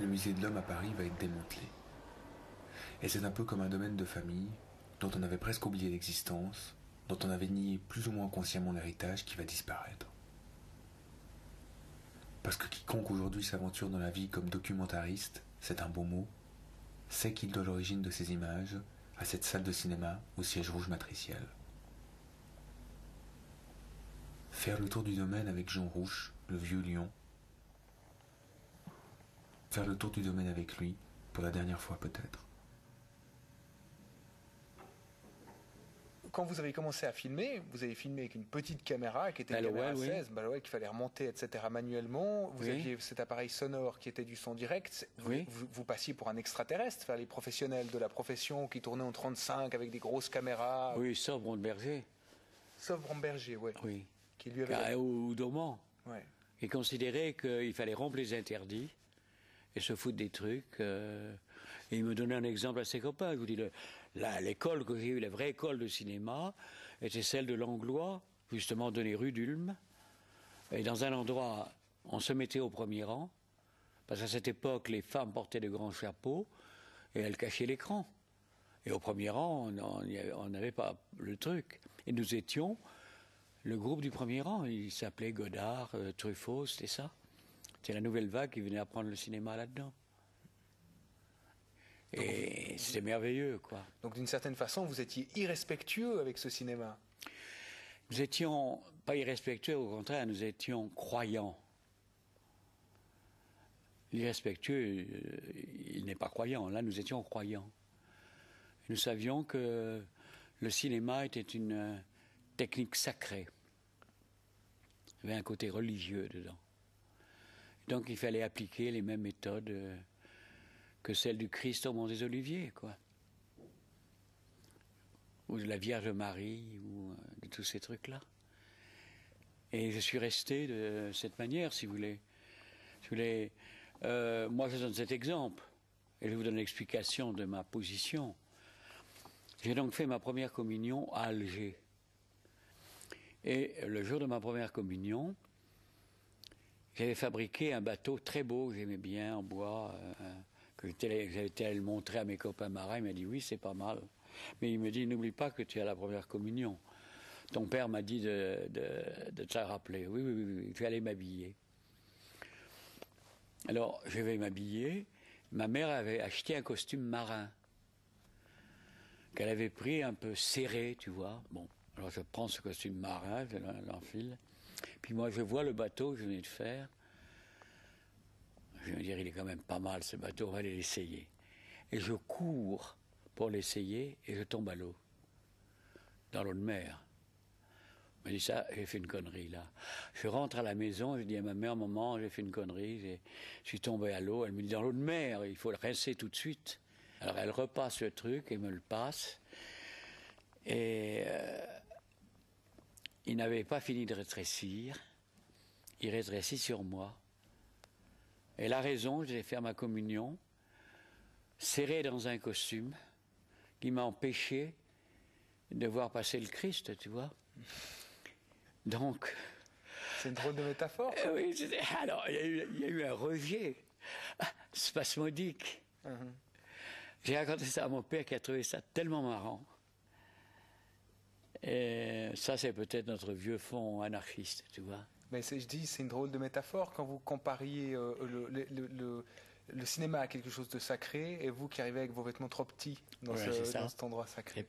le musée de l'Homme à Paris va être démantelé. Et c'est un peu comme un domaine de famille dont on avait presque oublié l'existence, dont on avait nié plus ou moins consciemment l'héritage qui va disparaître. Parce que quiconque aujourd'hui s'aventure dans la vie comme documentariste, c'est un beau mot, sait qu'il doit l'origine de ces images à cette salle de cinéma au siège rouge matriciel. Faire le tour du domaine avec Jean Rouch, le vieux lion. Faire le tour du domaine avec lui, pour la dernière fois peut-être. Quand vous avez commencé à filmer, vous avez filmé avec une petite caméra qui était une Ballowell, caméra 16, Ballowell, qu'il fallait remonter, etc. manuellement. Vous aviez cet appareil sonore qui était du son direct. Vous passiez pour un extraterrestre, faire les professionnels de la profession qui tournaient en 35 avec des grosses caméras. Oui, sauf Bromberger. Sauf Bromberger, oui. Oui. Qui lui avait... Ou Dormant. Ouais. Il considérait qu'il fallait rompre les interdits et se foutre des trucs. Et il me donnait un exemple à ses copains. Je vous dis, l'école que j'ai eue, la vraie école de cinéma, était celle de Langlois, justement donnée rue d'Ulm. Et dans un endroit, on se mettait au premier rang, parce qu'à cette époque, les femmes portaient de grands chapeaux et elles cachaient l'écran. Et au premier rang, on n'avait pas le truc. Et nous étions le groupe du premier rang. Il s'appelait Godard, Truffaut, c'était ça. C'est la nouvelle vague qui venait apprendre le cinéma là-dedans. Et c'était merveilleux, quoi. Donc d'une certaine façon, vous étiez irrespectueux avec ce cinéma. Nous étions pas irrespectueux, au contraire, nous étions croyants. L'irrespectueux, il n'est pas croyant. Là, nous étions croyants. Nous savions que le cinéma était une technique sacrée. Il y avait un côté religieux dedans. Donc il fallait appliquer les mêmes méthodes que celles du Christ au Mont des Oliviers, quoi. Ou de la Vierge Marie, ou de tous ces trucs-là. Et je suis resté de cette manière, si vous voulez. Moi, je donne cet exemple, et je vous donne l'explication de ma position. J'ai donc fait ma première communion à Alger. Et le jour de ma première communion, j'avais fabriqué un bateau très beau, j'aimais bien, en bois, que j'avais été allé le montrer à mes copains marins. Il m'a dit, oui, c'est pas mal. Mais il me dit, n'oublie pas que tu es à la première communion. Ton père m'a dit de te la rappeler. Oui, je vais aller m'habiller. Alors, je vais m'habiller. Ma mère avait acheté un costume marin qu'elle avait pris un peu serré, tu vois. Bon, alors je prends ce costume marin, je l'enfile. Puis moi, je vois le bateau que je venais de faire. Je me dis, il est quand même pas mal ce bateau, on va aller l'essayer. Et je cours pour l'essayer et je tombe à l'eau, dans l'eau de mer. Je me dis, ça, j'ai fait une connerie là. Je rentre à la maison, je dis à ma mère, maman, j'ai fait une connerie, je suis tombé à l'eau. Elle me dit, dans l'eau de mer, il faut le rincer tout de suite. Alors elle repasse le truc et me le passe. Et il n'avait pas fini de rétrécir. Il rétrécit sur moi. Elle a raison, j'ai fait ma communion, serré dans un costume, qui m'a empêché de voir passer le Christ, tu vois. Donc... C'est une drôle de métaphore. Oui, alors, il y a eu un rejet spasmodique. J'ai raconté ça à mon père qui a trouvé ça tellement marrant. Et ça, c'est peut-être notre vieux fond anarchiste, tu vois. Mais je dis, c'est une drôle de métaphore quand vous compariez le cinéma à quelque chose de sacré et vous qui arrivez avec vos vêtements trop petits dans cet endroit sacré.